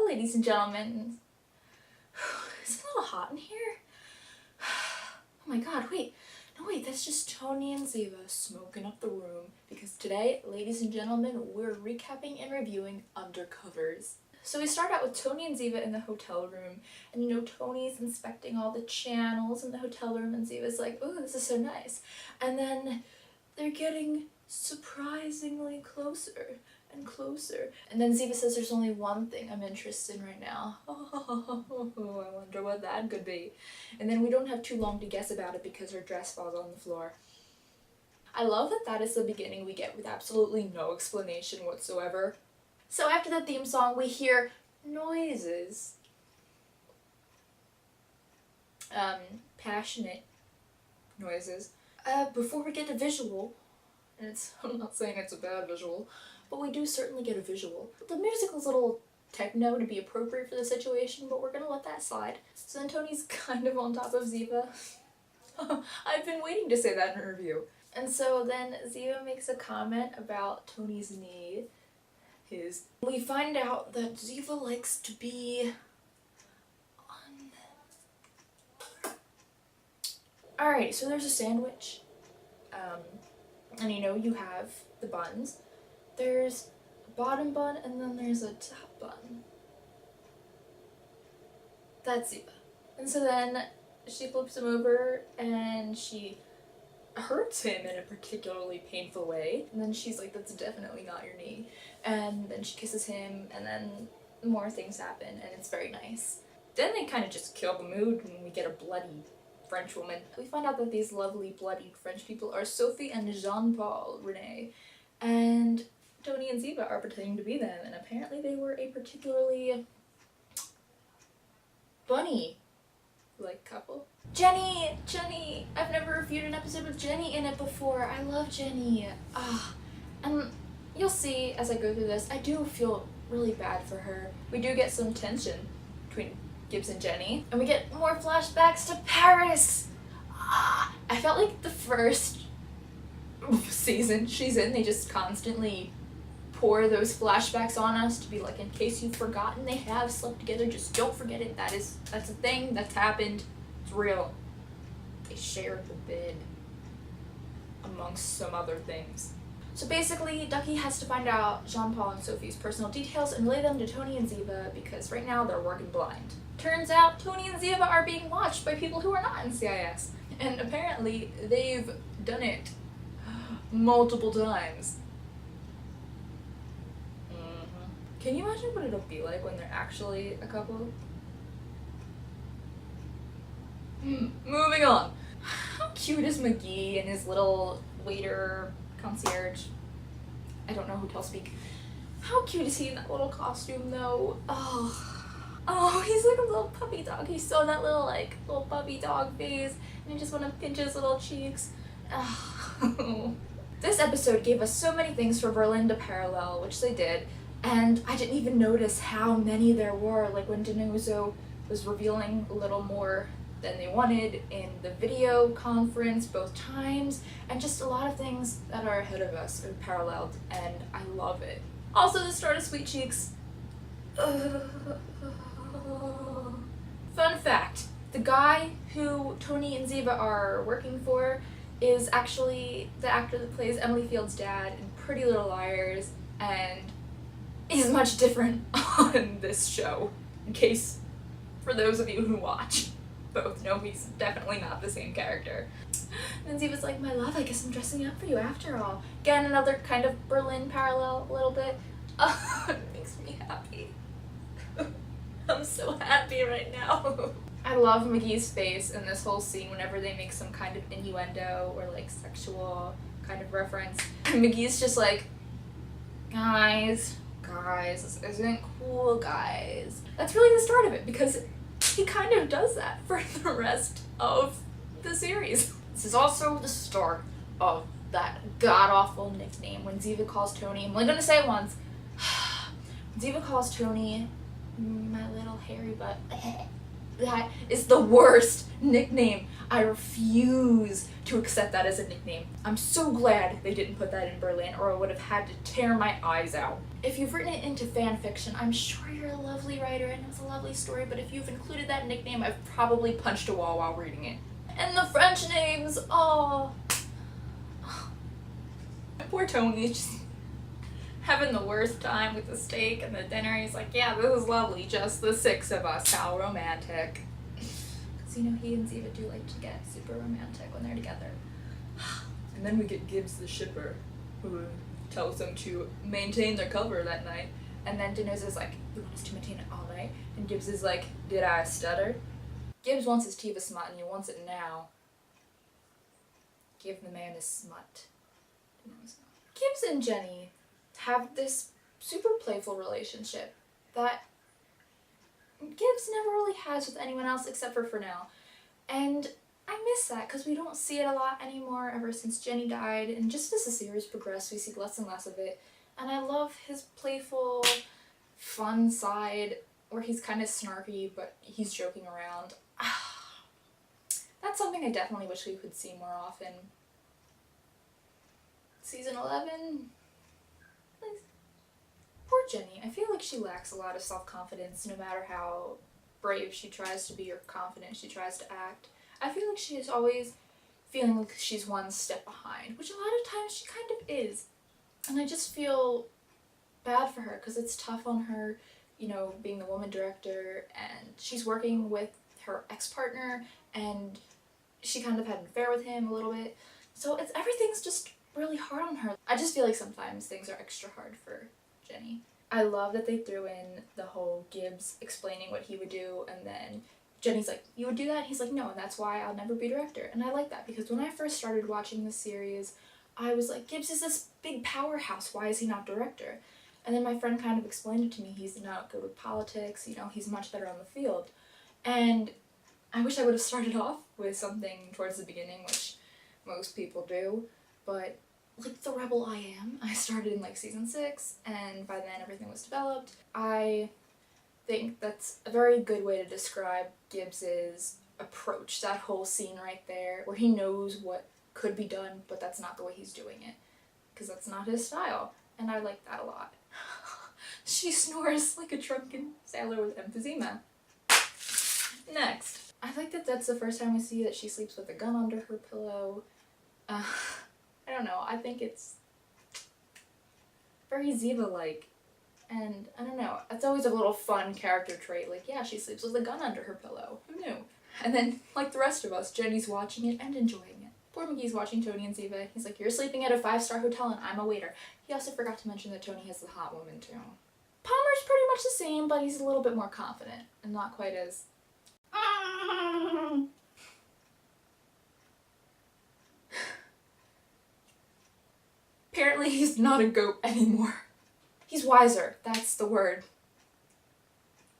ladies and gentlemen. Is it a little hot in here? Oh my god, wait. No, wait, that's just Tony and Ziva smoking up the room. Because today, ladies and gentlemen, we're recapping and reviewing Undercovers. So we start out with Tony and Ziva in the hotel room, and you know, Tony's inspecting all the channels in the hotel room, and Ziva's like, oh, this is so nice. And then they're getting surprisingly closer and closer. And then Ziva says, there's only one thing I'm interested in right now. Oh, I wonder what that could be. And then we don't have too long to guess about it because her dress falls on the floor. I love that that is the beginning we get with absolutely no explanation whatsoever. So after the theme song, we hear noises. Passionate noises. Before we get a visual, and I'm not saying it's a bad visual, but we do certainly get a visual. The musical's a little techno to be appropriate for the situation, but we're gonna let that slide. So then Tony's kind of on top of Ziva. I've been waiting to say that in a review. And so then Ziva makes a comment about Tony's knee. We find out that Ziva likes to be on... Alright, so there's a sandwich. And you know, you have the buns. There's a bottom bun and then there's a top bun. That's Ziva. And so then she flips him over and she hurts him in a particularly painful way. And then she's like, that's definitely not your knee. And then she kisses him and then more things happen and it's very nice. Then they kind of just kill the mood and we get a bloody French woman. We find out that these lovely bloodied French people are Sophie and Jean-Paul René. And Tony and Ziva are pretending to be them, and apparently they were a particularly bunny-like couple. Jenny! I've never reviewed an episode with Jenny in it before. I love Jenny. And you'll see as I go through this, I do feel really bad for her. We do get some tension between Gibbs and Jenny, and we get more flashbacks to Paris. I felt like the first season she's in, they just constantly pour those flashbacks on us to be like, in case you've forgotten, they have slept together, just don't forget it. That's a thing that's happened. It's real. They shared the bed amongst some other things. So basically, Ducky has to find out Jean-Paul and Sophie's personal details and relay them to Tony and Ziva because right now they're working blind. Turns out Tony and Ziva are being watched by people who are not NCIS, and apparently they've done it multiple times. Can you imagine what it'll be like when they're actually a couple? Moving on. How cute is McGee and his little waiter concierge? I don't know hotel speak. How cute is he in that little costume though? Oh, he's like a little puppy dog. He's so that little little puppy dog face, and you just want to pinch his little cheeks. Oh. This episode gave us so many things for Berlin to parallel, which they did, and I didn't even notice how many there were, like when Denozo was revealing a little more than they wanted in the video conference both times, and just a lot of things that are ahead of us are paralleled, and I love it. Also the start of Sweet Cheeks. Fun fact, the guy who Tony and Ziva are working for is actually the actor that plays Emily Field's dad in Pretty Little Liars, and he's much different on this show, in case for those of you who watch. Both know he's definitely not the same character. And Ziva's like, my love, I guess I'm dressing up for you after all. Again, another kind of Berlin parallel a little bit. Oh, it makes me happy. I'm so happy right now. I love McGee's face in this whole scene whenever they make some kind of innuendo or like sexual kind of reference. And McGee's just like, guys, this isn't cool, guys. That's really the start of it because he kind of does that for the rest of the series. This is also the start of that god-awful nickname when Ziva calls Tony, I'm only gonna say it once, Ziva calls Tony my little hairy butt. That is the worst nickname. I refuse to accept that as a nickname. I'm so glad they didn't put that in Berlin, or I would have had to tear my eyes out. If you've written it into fan fiction, I'm sure you're a lovely writer and it's a lovely story, but if you've included that nickname, I've probably punched a wall while reading it. And the French names, oh. Poor Tony, just having the worst time with the steak and the dinner. He's like, yeah, this is lovely, just the 6 of us, how romantic. Because, he and Ziva do like to get super romantic when they're together. And then we get Gibbs the shipper, who tells them to maintain their cover that night. And then Dino's is like, you want us to maintain it all night? And Gibbs is like, did I stutter? Gibbs wants his Tiva smut, and he wants it now. Give the man his smut. Gibbs and Jenny have this super playful relationship that Gibbs never really has with anyone else except for now. And I miss that because we don't see it a lot anymore ever since Jenny died, and just as the series progressed we see less and less of it. And I love his playful, fun side where he's kind of snarky but he's joking around. That's something I definitely wish we could see more often. Season 11? Please. Poor Jenny. I feel like she lacks a lot of self-confidence no matter how brave she tries to be or confident she tries to act. I feel like she is always feeling like she's one step behind, which a lot of times she kind of is. And I just feel bad for her because it's tough on her, being the woman director, and she's working with her ex-partner and she kind of had an affair with him a little bit. So everything's just really hard on her. I just feel like sometimes things are extra hard for Jenny. I love that they threw in the whole Gibbs explaining what he would do, and then Jenny's like, you would do that? And he's like, no, and that's why I'll never be director. And I like that because when I first started watching this series, I was like, Gibbs is this big powerhouse, why is he not director? And then my friend kind of explained it to me, he's not good with politics, he's much better on the field. And I wish I would have started off with something towards the beginning, which most people do, but like the rebel I am, I started in season 6, and by then everything was developed. I think that's a very good way to describe Gibbs's approach, that whole scene right there, where he knows what could be done, but that's not the way he's doing it, because that's not his style, and I like that a lot. She snores like a drunken sailor with emphysema. Next. I like that that's the first time we see that she sleeps with a gun under her pillow. I don't know, I think it's very Ziva-like, and I don't know, it's always a little fun character trait, yeah, she sleeps with a gun under her pillow, who knew? And then, like the rest of us, Jenny's watching it and enjoying it. Poor McGee's watching Tony and Ziva, he's like, you're sleeping at a 5-star hotel and I'm a waiter. He also forgot to mention that Tony has the hot woman too. Palmer's pretty much the same, but he's a little bit more confident, and not quite as... Apparently he's not a goat anymore. He's wiser, that's the word.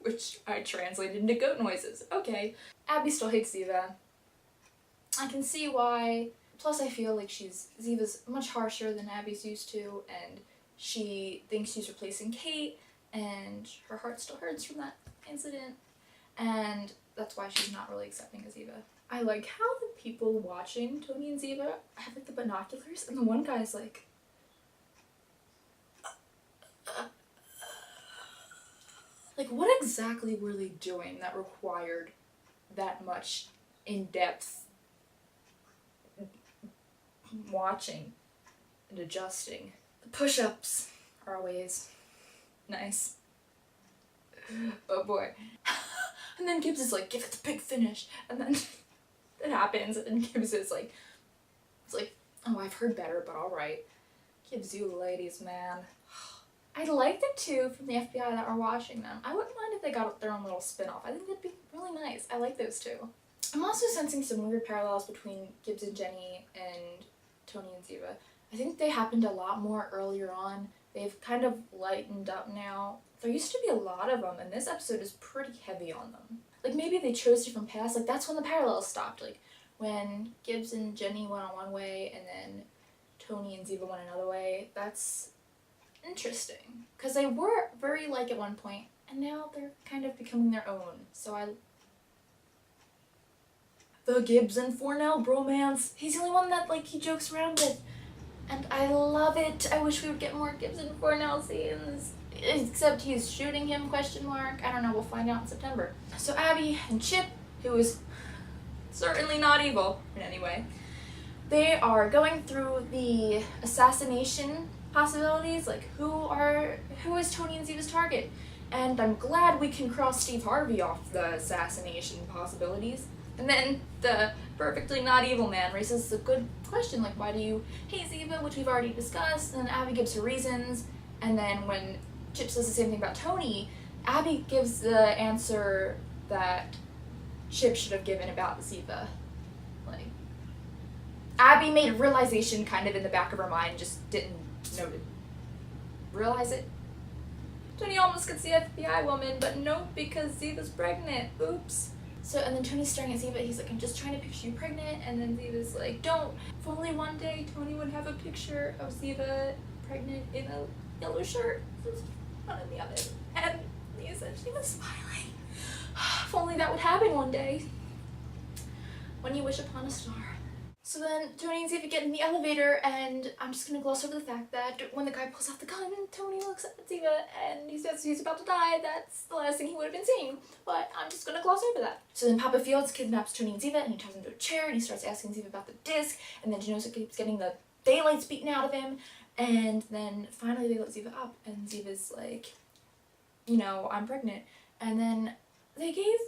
Which I translated into goat noises. Okay. Abby still hates Ziva. I can see why. Plus I feel like Ziva's much harsher than Abby's used to, and she thinks she's replacing Kate, and her heart still hurts from that incident, and that's why she's not really accepting of Ziva. I like how the people watching Tony and Ziva have the binoculars, and the one guy's like, what exactly were they doing that required that much in-depth watching and adjusting? The push-ups are always nice. Oh boy. And then Gibbs is like, give it the big finish. And then it happens, and Gibbs is like, oh, I've heard better, but alright. Gives you ladies, man. I like the two from the FBI that are watching them. I wouldn't mind if they got their own little spin-off. I think that'd be really nice. I like those two. I'm also sensing some weird parallels between Gibbs and Jenny and Tony and Ziva. I think they happened a lot more earlier on. They've kind of lightened up now. There used to be a lot of them, and this episode is pretty heavy on them. Maybe they chose different paths. That's when the parallels stopped. When Gibbs and Jenny went on one way, and then Tony and Ziva went another way. That's interesting, because they were very at one point, and now they're kind of becoming their own, so I the Gibbs and Fornell bromance. He's the only one that, like, he jokes around with. And I love it. I wish we would get more Gibbs and Fornell scenes. Except he's shooting him, question mark. I don't know, we'll find out in September. So Abby and Chip, who is certainly not evil in any way, they are going through the assassination possibilities, like who is Tony and Ziva's target? And I'm glad we can cross Steve Harvey off the assassination possibilities. And then the perfectly not evil man raises a good question, like, why do you hate Ziva, which we've already discussed, and then Abby gives her reasons, and then when Chip says the same thing about Tony, Abby gives the answer that Chip should have given about Ziva. Like, Abby made a realization kind of in the back of her mind, just didn't realize it. Tony almost gets the FBI woman, but no, because Ziva's pregnant. Oops. So, and then Tony's staring at Ziva, he's like, I'm just trying to picture you pregnant, and then Ziva's like, don't. If only one day Tony would have a picture of Ziva pregnant in a yellow shirt, not in the oven. And he said she was smiling. If only that would happen one day. When you wish upon a star. So then Tony and Ziva get in the elevator, and I'm just gonna gloss over the fact that when the guy pulls out the gun, Tony looks at Ziva and he says he's about to die. That's the last thing he would have been seeing, but I'm just gonna gloss over that. So then Papa Fields kidnaps Tony and Ziva, and he ties him to a chair, and he starts asking Ziva about the disc, and then Genosa keeps getting the daylights beaten out of him, and then finally they let Ziva up, and Ziva's like, you know, I'm pregnant. And then they gave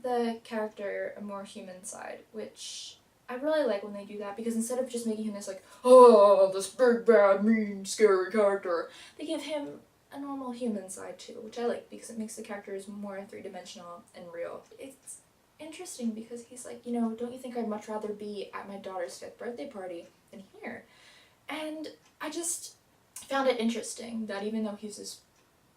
the character a more human side, which I really like when they do that, because instead of just making him this like, oh, this big, bad, mean, scary character, they give him a normal human side too, which I like because it makes the characters more three-dimensional and real. It's interesting because he's like, you know, don't you think I'd much rather be at my daughter's 5th birthday party than here? And I just found it interesting that even though he's this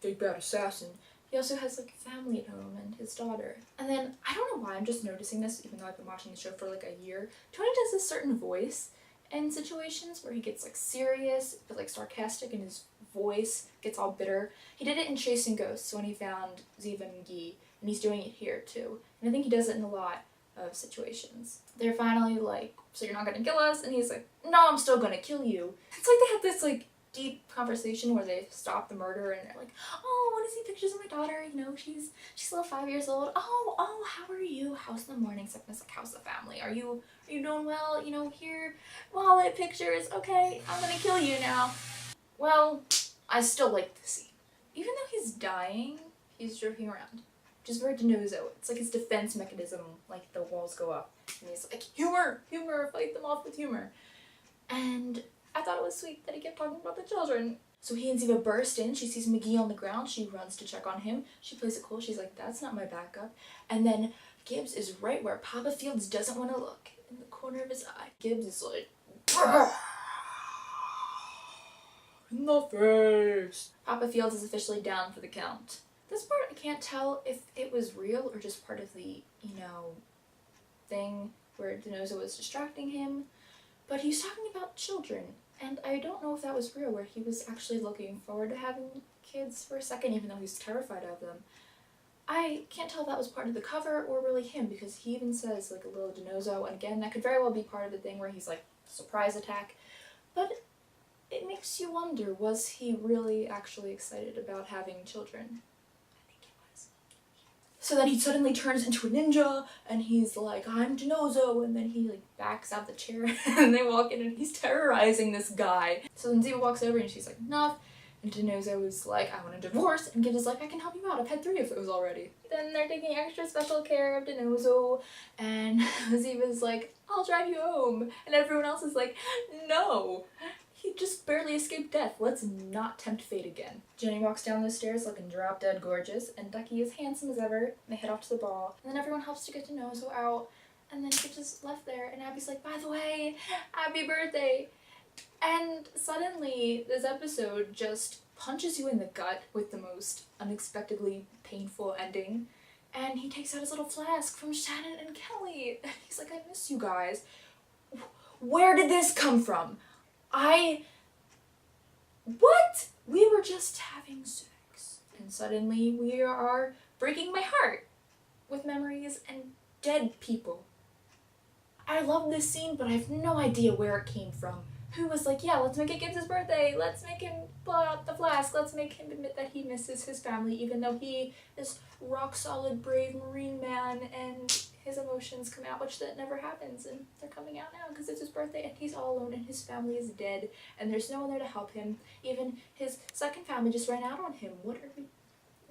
big, bad assassin, he also has, like, family at home and his daughter. And then, I don't know why I'm just noticing this, even though I've been watching the show for, like, a year. Tony does this certain voice in situations where he gets, like, serious, but, like, sarcastic, and his voice gets all bitter. He did it in Chasing Ghosts when he found Ziva and McGee, and he's doing it here, too. And I think he does it in a lot of situations. They're finally like, so you're not gonna kill us? And he's like, no, I'm still gonna kill you. It's like they have this, like, deep conversation where they stop the murder and they're like, oh, I want to see pictures of my daughter, you know, she's still 5 years old. Oh, how are you? How's the morning sickness? Like, how's the family? Are you doing well? You know, here, wallet pictures. Okay, I'm gonna kill you now. Well, I still like the scene. Even though he's dying, he's joking around. Which is very DeNozo. It's like his defense mechanism, like the walls go up. And he's like, humor, fight them off with humor. And I thought it was sweet that he kept talking about the children. So he and Ziva burst in. She sees McGee on the ground. She runs to check on him. She plays it cool. She's like, that's not my backup. And then Gibbs is right where Papa Fields doesn't want to look, in the corner of his eye. Gibbs is like, in the face. Papa Fields is officially down for the count. This part I can't tell if it was real or just part of the, you know, thing where DeNozo was distracting him. But he was talking about children, and I don't know if that was real, where he was actually looking forward to having kids for a second, even though he's terrified of them. I can't tell if that was part of the cover or really him, because he even says, like, a little DeNozo, and again, that could very well be part of the thing where he's, like, surprise attack. But it makes you wonder, was he really actually excited about having children? So then he suddenly turns into a ninja, and he's like, I'm DeNozo, and then he, like, backs out the chair, and they walk in, and he's terrorizing this guy. So then Ziva walks over, and she's like, enough, and DeNozo is like, I want a divorce, and Gibbs is like, I can help you out, I've had 3 of those already. Then they're taking extra special care of DeNozo, and Ziva's like, I'll drive you home, and everyone else is like, no. He just barely escaped death. Let's not tempt fate again. Jenny walks down the stairs looking drop dead gorgeous, and Ducky is handsome as ever. They head off to the ball, and then everyone helps to get DeNozo out, and then Gibbs is left there, and Abby's like, by the way, happy birthday! And suddenly, this episode just punches you in the gut with the most unexpectedly painful ending, and he takes out his little flask from Shannon and Kelly, and he's like, I miss you guys. Where did this come from? What? We were just having sex. And suddenly we are breaking my heart with memories and dead people. I love this scene, but I have no idea where it came from. Who was like, yeah, let's make it Gibbs' birthday, let's make him blow out the flask, let's make him admit that he misses his family, even though he is rock solid, brave Marine man, and his emotions come out, which that never happens, and they're coming out now because it's his birthday and he's all alone and his family is dead and there's no one there to help him. Even his second family just ran out on him. What are we...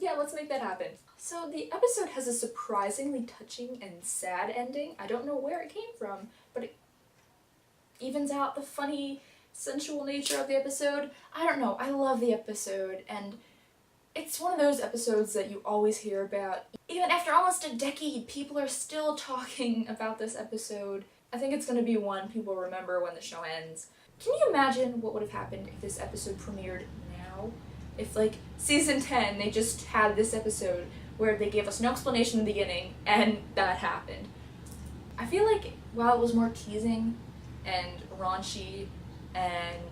Yeah, let's make that happen. So the episode has a surprisingly touching and sad ending. I don't know where it came from, but it evens out the funny, sensual nature of the episode. I don't know, I love the episode, and it's one of those episodes that you always hear about. Even after almost a decade, people are still talking about this episode. I think it's gonna be one people remember when the show ends. Can you imagine what would have happened if this episode premiered now? If, like, season 10, they just had this episode where they gave us no explanation in the beginning, and that happened. I feel like while it was more teasing and raunchy and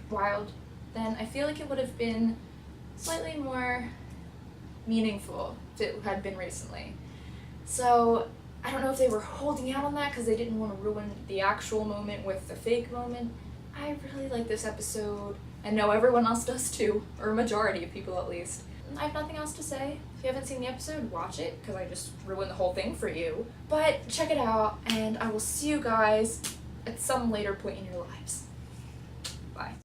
wild, then I feel like it would have been slightly more meaningful if it had been recently. So I don't know if they were holding out on that because they didn't want to ruin the actual moment with the fake moment. I really like this episode. I know everyone else does too, or a majority of people at least. I have nothing else to say. If you haven't seen the episode, watch it, because I just ruined the whole thing for you. But check it out, and I will see you guys at some later point in your lives. Bye.